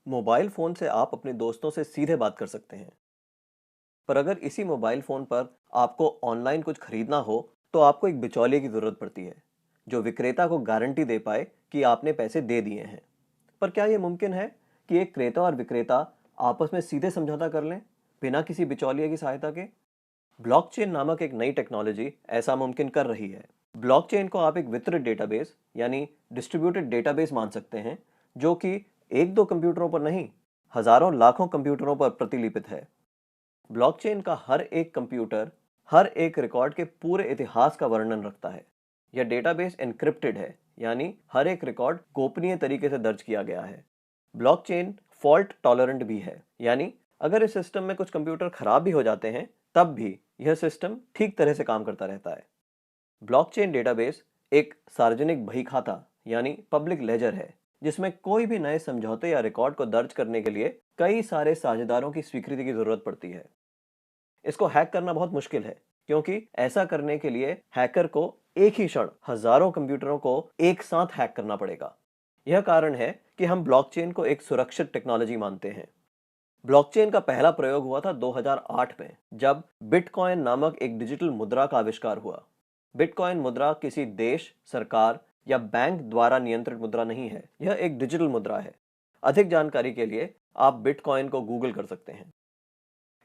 Mobile phone से आप अपने दोस्तों से सीधे बात कर सकते हैं। पर अगर इसी मोबाइल फ़ोन पर आपको ऑनलाइन कुछ खरीदना हो, तो आपको एक बिचौलिए की ज़रूरत पड़ती है, जो विक्रेता को गारंटी दे पाए कि आपने पैसे दे दिए हैं। पर क्या ये मुमकिन है कि एक क्रेता और विक्रेता आपस में सीधे समझौता कर लें, बिना किसी बिचौलिए की सहायता के? ब्लॉकचेन नामक एक नई टेक्नोलॉजी ऐसा मुमकिन कर रही है। ब्लॉकचेन को आप एक वितरित डेटाबेस यानी डिस्ट्रीब्यूटेड डेटाबेस मान सकते हैं, जो कि एक दो कंप्यूटरों पर नहीं, हजारों लाखों कंप्यूटरों पर प्रतिलिपित है। ब्लॉकचेन का हर एक कंप्यूटर हर एक रिकॉर्ड के पूरे इतिहास का वर्णन रखता है। यह डेटाबेस एन्क्रिप्टेड है, यानी हर एक रिकॉर्ड गोपनीय तरीके से दर्ज किया गया है। ब्लॉकचेन फॉल्ट टॉलरेंट भी है, यानी अगर इस सिस्टम में कुछ कंप्यूटर खराब भी हो जाते हैं, तब भी यह सिस्टम ठीक तरह से काम करता रहता है। ब्लॉकचेन डेटाबेस एक सार्वजनिक बही खाता यानी पब्लिक लेजर है, जिसमें कोई भी नए समझौते या रिकॉर्ड को दर्ज करने के लिए कई सारे साझेदारों की स्वीकृति की जरूरत पड़ती है। इसको हैक करना बहुत मुश्किल है, क्योंकि ऐसा करने के लिए हैकर को एक ही क्षण हजारों कंप्यूटरों को एक साथ हैक करना पड़ेगा। यह कारण है कि हम ब्लॉकचेन को एक सुरक्षित टेक्नोलॉजी मानते हैं। ब्लॉकचेन का पहला प्रयोग हुआ था 2008 में, जब बिटकॉइन नामक एक डिजिटल मुद्रा का आविष्कार हुआ। बिटकॉइन मुद्रा किसी देश, सरकार या बैंक द्वारा नियंत्रित मुद्रा नहीं है, यह एक डिजिटल मुद्रा है। अधिक जानकारी के लिए आप बिटकॉइन को गूगल कर सकते हैं।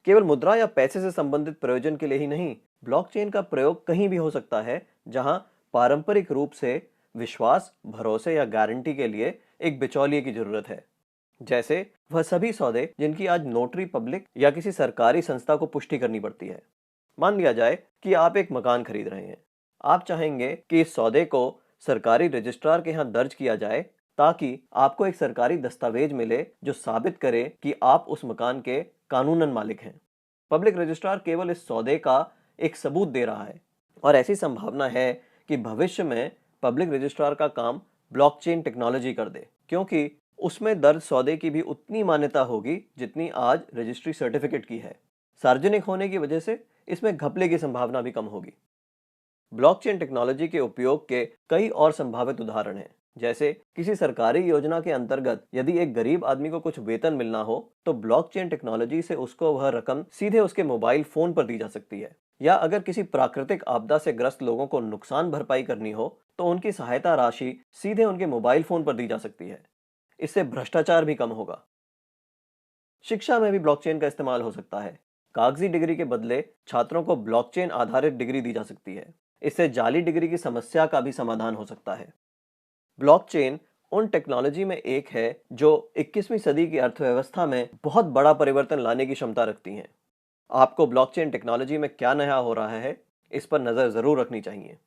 केवल मुद्रा या पैसे से संबंधित प्रयोजन के लिए ही नहीं, ब्लॉकचेन का प्रयोग कहीं भी हो सकता है जहां पारंपरिक रूप से विश्वास, भरोसे या गारंटी के लिए एक बिचौलिए की जरूरत है। जैसे वह सभी सौदे जिनकी आज नोटरी पब्लिक या किसी सरकारी संस्था को पुष्टि करनी पड़ती है। मान लिया जाए कि आप एक मकान खरीद रहे हैं। आप चाहेंगे कि इस सौदे को सरकारी रजिस्ट्रार के यहाँ दर्ज किया जाए, ताकि आपको एक सरकारी दस्तावेज मिले जो साबित करे कि आप उस मकान के कानूनन मालिक हैं। पब्लिक रजिस्ट्रार केवल इस सौदे का एक सबूत दे रहा है, और ऐसी संभावना है कि भविष्य में पब्लिक रजिस्ट्रार का काम ब्लॉकचेन टेक्नोलॉजी कर दे, क्योंकि उसमें दर्ज सौदे की भी उतनी मान्यता होगी जितनी आज रजिस्ट्री सर्टिफिकेट की है। सार्वजनिक होने की वजह से इसमें घपले की संभावना भी कम होगी। ब्लॉकचेन टेक्नोलॉजी के उपयोग के कई और संभावित उदाहरण हैं। जैसे किसी सरकारी योजना के अंतर्गत यदि एक गरीब आदमी को कुछ वेतन मिलना हो, तो ब्लॉकचेन टेक्नोलॉजी से उसको वह रकम सीधे उसके मोबाइल फोन पर दी जा सकती है। या अगर किसी प्राकृतिक आपदा से ग्रस्त लोगों को नुकसान भरपाई करनी हो, तो उनकी सहायता राशि सीधे उनके मोबाइल फोन पर दी जा सकती है। इससे भ्रष्टाचार भी कम होगा। शिक्षा में भी ब्लॉकचेन का इस्तेमाल हो सकता है। कागजी डिग्री के बदले छात्रों को ब्लॉकचेन आधारित डिग्री दी जा सकती है। इससे जाली डिग्री की समस्या का भी समाधान हो सकता है। ब्लॉकचेन उन टेक्नोलॉजी में एक है जो 21वीं सदी की अर्थव्यवस्था में बहुत बड़ा परिवर्तन लाने की क्षमता रखती हैं। आपको ब्लॉकचेन टेक्नोलॉजी में क्या नया हो रहा है, इस पर नजर जरूर रखनी चाहिए।